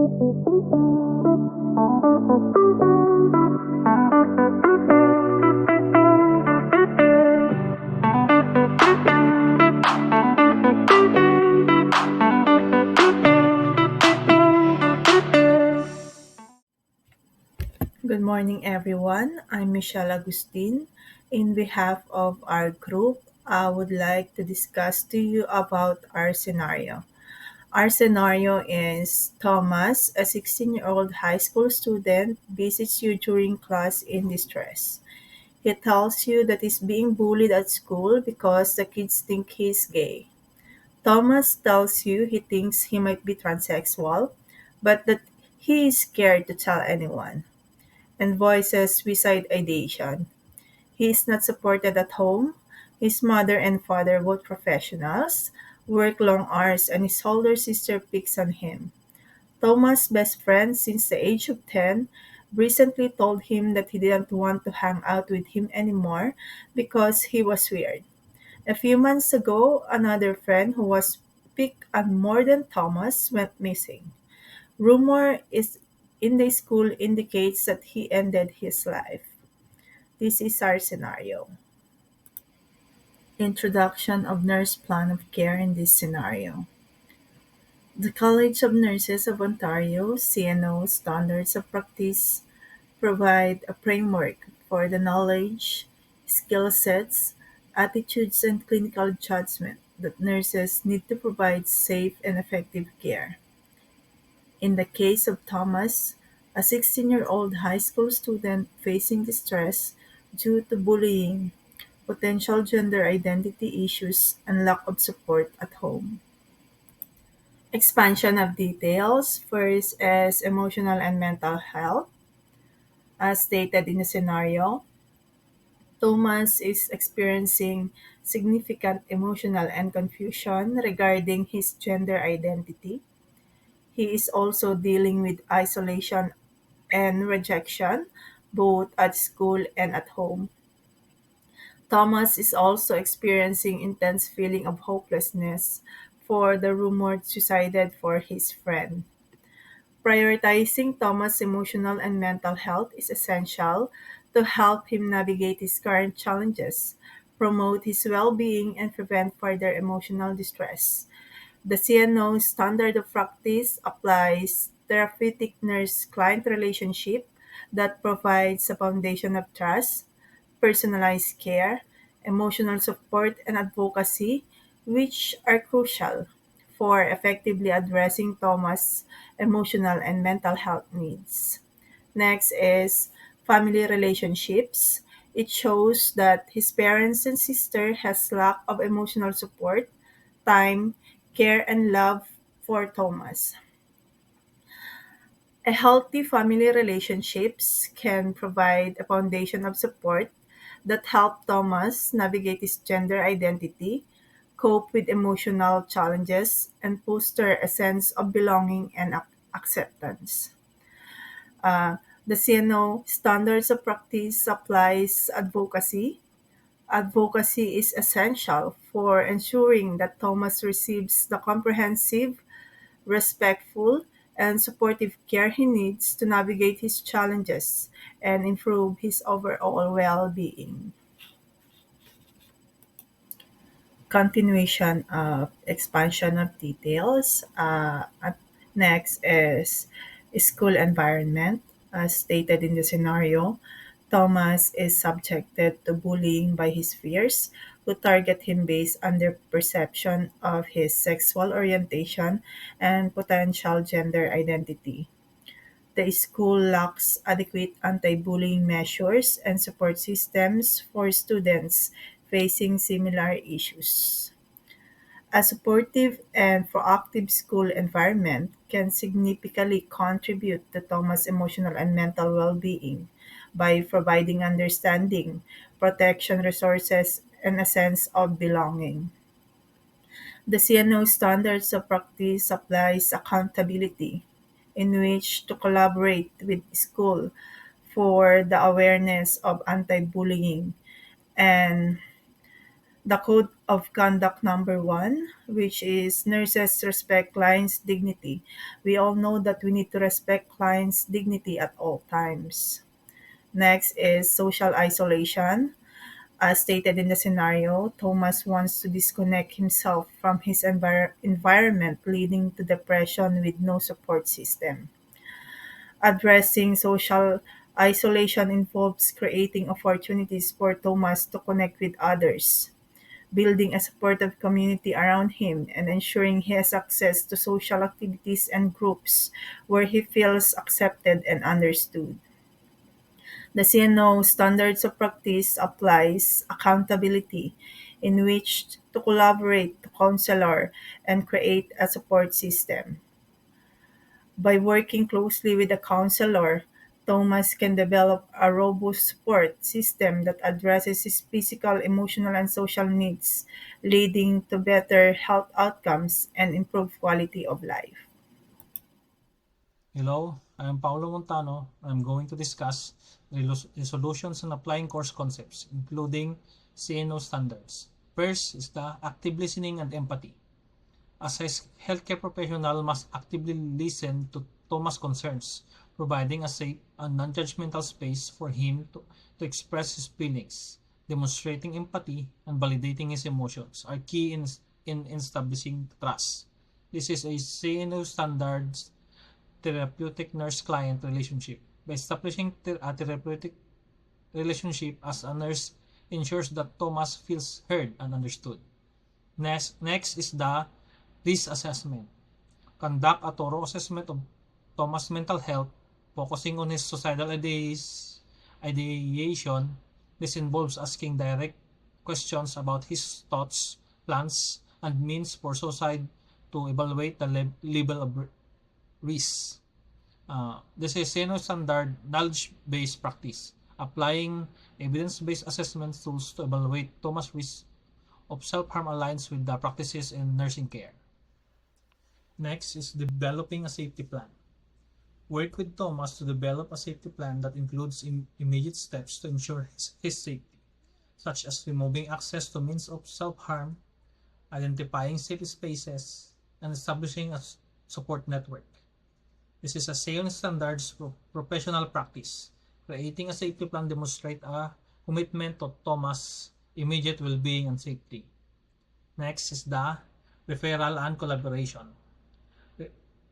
Good morning, everyone. I'm Michelle Agustin. In behalf of our group, I would like to discuss to you about our scenario. Our scenario is Thomas, a 16-year-old high school student, visits you during class in distress. He tells you that he's being bullied at school because the kids think he's gay. Thomas tells you he thinks he might be transsexual, but that he is scared to tell anyone and voices suicide ideation. He is not supported at home. His mother and father, both professionals, work long hours and his older sister picks on him. Thomas' best friend since the age of 10 recently told him that he didn't want to hang out with him anymore because he was weird. A few months ago, another friend who was picked on more than Thomas went missing. Rumor is in the school indicates that he ended his life. This is our scenario. Introduction of nurse plan of care in this scenario. The College of Nurses of Ontario (CNO) Standards of Practice provide a framework for the knowledge, skill sets, attitudes, and clinical judgment that nurses need to provide safe and effective care. In the case of Thomas, a 16-year-old high school student facing distress due to bullying, potential gender identity issues, and lack of support at home. Expansion of details. First is emotional and mental health. As stated in the scenario, Thomas is experiencing significant emotional and confusion regarding his gender identity. He is also dealing with isolation and rejection, both at school and at home. Thomas is also experiencing intense feeling of hopelessness for the rumored suicide for his friend. Prioritizing Thomas' emotional and mental health is essential to help him navigate his current challenges, promote his well-being, and prevent further emotional distress. The CNO standard of practice applies therapeutic nurse-client relationship that provides a foundation of trust, personalized care, emotional support, and advocacy, which are crucial for effectively addressing Thomas' emotional and mental health needs. Next is family relationships. It shows that his parents and sister has lack of emotional support, time, care, and love for Thomas. A healthy family relationships can provide a foundation of support that help Thomas navigate his gender identity, cope with emotional challenges, and foster a sense of belonging and acceptance. Uh, the CNO standards of practice applies advocacy. Advocacy is essential for ensuring that Thomas receives the comprehensive, respectful, and supportive care he needs to navigate his challenges and improve his overall well being. Continuation of expansion of details. Next is school environment. As stated in the scenario, Thomas is subjected to bullying by his peers who target him based on their perception of his sexual orientation and potential gender identity. The school lacks adequate anti-bullying measures and support systems for students facing similar issues. A supportive and proactive school environment can significantly contribute to Thomas' emotional and mental well-being by providing understanding, protection resources, and a sense of belonging. The CNO standards of practice applies accountability, in which to collaborate with school for the awareness of anti-bullying and The code of conduct number one, which is nurses respect clients' dignity. We all know that we need to respect clients' dignity at all times. Next is social isolation. As stated in the scenario, Thomas wants to disconnect himself from his environment, leading to depression with no support system. Addressing social isolation involves creating opportunities for Thomas to connect with others, building a supportive community around him, and ensuring he has access to social activities and groups where he feels accepted and understood. The CNO standards of practice applies accountability, in which to collaborate to counselor and create a support system. By working closely with a counselor, Thomas can develop a robust support system that addresses his physical, emotional, and social needs, leading to better health outcomes and improved quality of life. Hello, I am Paulo Montano. I'm going to discuss resolutions and applying course concepts, including CNO standards. First is the active listening and empathy. As a healthcare professional must actively listen to Thomas' concerns, providing a safe and non-judgmental space for him to express his feelings. Demonstrating empathy and validating his emotions are key in establishing trust. This is a CNO standards therapeutic nurse-client relationship. By establishing a therapeutic relationship as a nurse ensures that Thomas feels heard and understood. Next is the risk assessment. Conduct a thorough assessment of Thomas' mental health, focusing on his suicidal ideation. This involves asking direct questions about his thoughts, plans, and means for suicide to evaluate the level of risk. This is Seno standard knowledge-based practice, applying evidence-based assessment tools to evaluate Thomas' risk of self-harm aligns with the practices in nursing care. Next is developing a safety plan. Work with Thomas to develop a safety plan that includes immediate steps to ensure his safety, such as removing access to means of self-harm, identifying safe spaces, and establishing a support network. This is a SAON standards for professional practice. Creating a safety plan demonstrates a commitment to Thomas' immediate well-being and safety. Next is the referral and collaboration.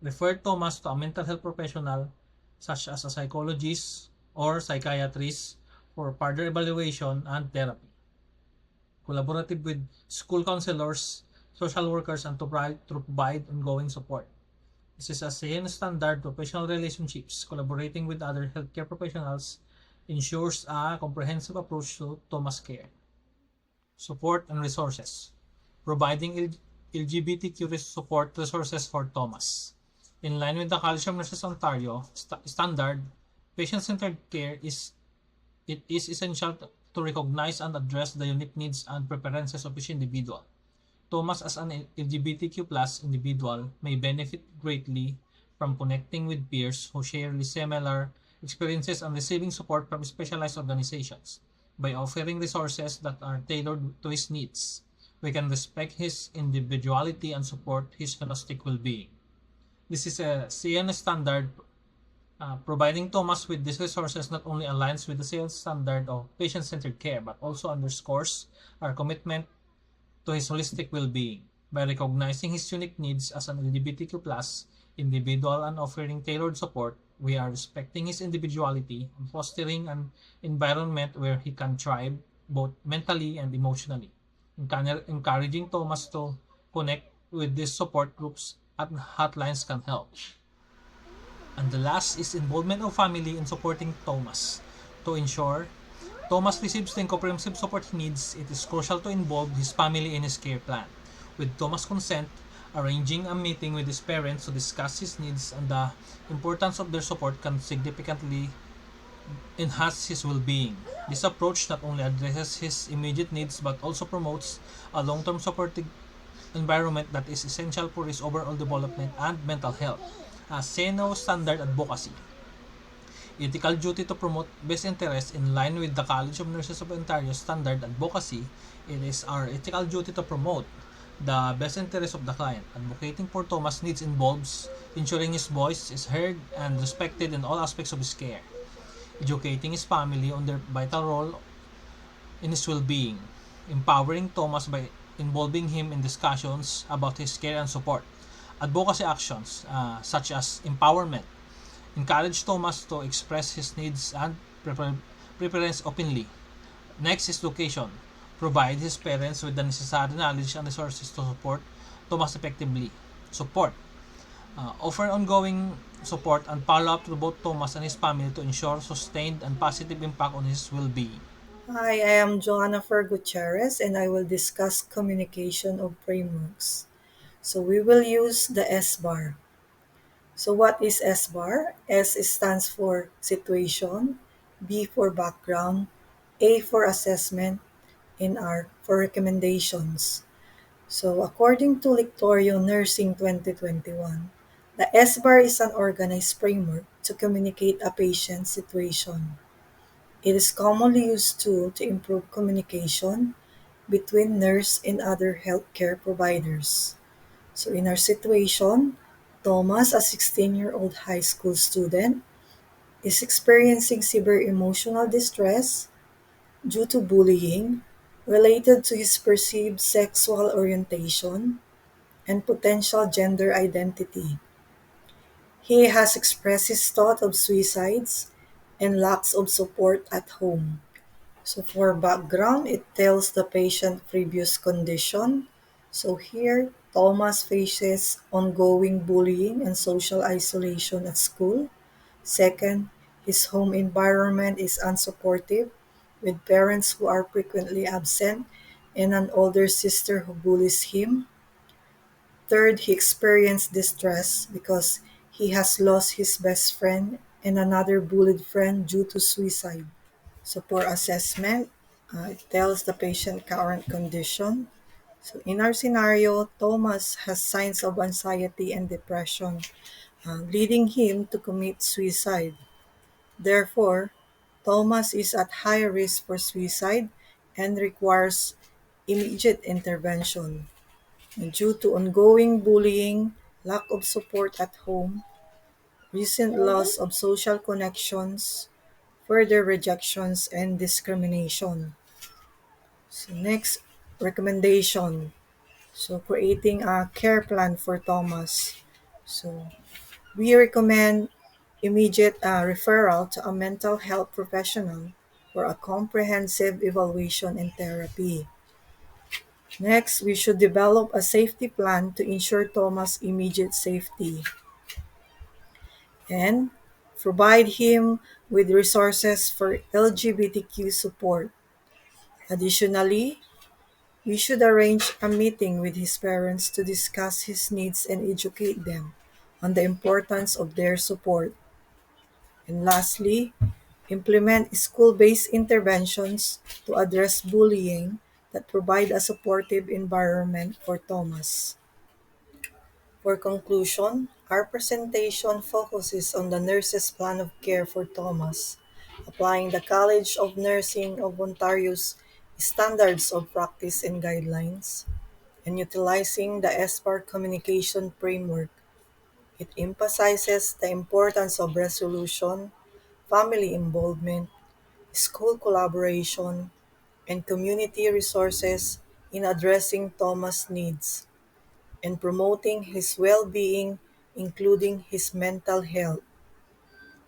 Refer Thomas to a mental health professional such as a psychologist or psychiatrist for further evaluation and therapy. Collaborative with school counselors, social workers, and to provide ongoing support. This is a same standard professional relationships. Collaborating with other healthcare professionals ensures a comprehensive approach to Thomas care. Support and resources. Providing LGBTQ support resources for Thomas. In line with the College of Nurses Ontario standard, patient-centered care is essential to recognize and address the unique needs and preferences of each individual. Thomas, as an LGBTQ individual, may benefit greatly from connecting with peers who share similar experiences and receiving support from specialized organizations. By offering resources that are tailored to his needs, we can respect his individuality and support his holistic well-being. This is a CN standard. Providing Thomas with these resources not only aligns with the CN standard of patient-centered care, but also underscores our commitment to his holistic well-being. By recognizing his unique needs as an LGBTQ individual and offering tailored support, we are respecting his individuality and fostering an environment where he can thrive both mentally and emotionally, encouraging Thomas to connect with these support groups and hotlines can help. And the last is involvement of family in supporting Thomas. To ensure Thomas receives the comprehensive support he needs, it is crucial to involve his family in his care plan. With Thomas' consent, arranging a meeting with his parents to discuss his needs and the importance of their support can significantly enhance his well-being. This approach not only addresses his immediate needs but also promotes a long-term supportive environment that is essential for his overall development and mental health. Seno standard advocacy. Ethical duty to promote best interests in line with the College of Nurses of Ontario's standard advocacy. It is our ethical duty to promote the best interests of the client. Advocating for Thomas' needs involves ensuring his voice is heard and respected in all aspects of his care, educating his family on their vital role in his well-being, empowering Thomas by involving him in discussions about his care and support. Advocacy actions such as empowerment encourage Thomas to express his needs and preference openly. Next is location. Provide his parents with the necessary knowledge and resources to support Thomas effectively. Support. Offer ongoing support and follow-up to both Thomas and his family to ensure sustained and positive impact on his well-being. Hi, I am Joanna Fer Gutierrez and I will discuss communication of frameworks. So we will use the S bar. So what is S bar? S stands for situation, B for background, A for assessment, and R for recommendations. So according to Lectorio Nursing 2021, the S bar is an organized framework to communicate a patient's situation. It is commonly used to improve communication between nurse and other healthcare providers. So in our situation, Thomas, a 16-year-old high school student, is experiencing severe emotional distress due to bullying related to his perceived sexual orientation and potential gender identity. He has expressed his thought of suicides and lacks of support at home. So for background, it tells the patient previous condition. So here, Thomas faces ongoing bullying and social isolation at school. Second, his home environment is unsupportive, with parents who are frequently absent and an older sister who bullies him. Third, he experienced distress because he has lost his best friend and another bullied friend due to suicide. So for assessment, it tells the patient current condition. So in our scenario, Thomas has signs of anxiety and depression, leading him to commit suicide. Therefore, Thomas is at high risk for suicide and requires immediate intervention. And due to ongoing bullying, lack of support at home, recent loss of social connections, further rejections, and discrimination. So next, recommendation. So creating a care plan for Thomas. So we recommend immediate referral to a mental health professional for a comprehensive evaluation and therapy. Next, we should develop a safety plan to ensure Thomas' immediate safety and provide him with resources for LGBTQ support. Additionally, we should arrange a meeting with his parents to discuss his needs and educate them on the importance of their support. And lastly, implement school based interventions to address bullying that provide a supportive environment for Thomas. For conclusion, our presentation focuses on the nurse's plan of care for Thomas, applying the College of Nursing of Ontario's standards of practice and guidelines, and utilizing the SPAR communication framework. It emphasizes the importance of resolution, family involvement, school collaboration, and community resources in addressing Thomas' needs and promoting his well-being, including his mental health.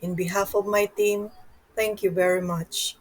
In behalf of my team, thank you very much.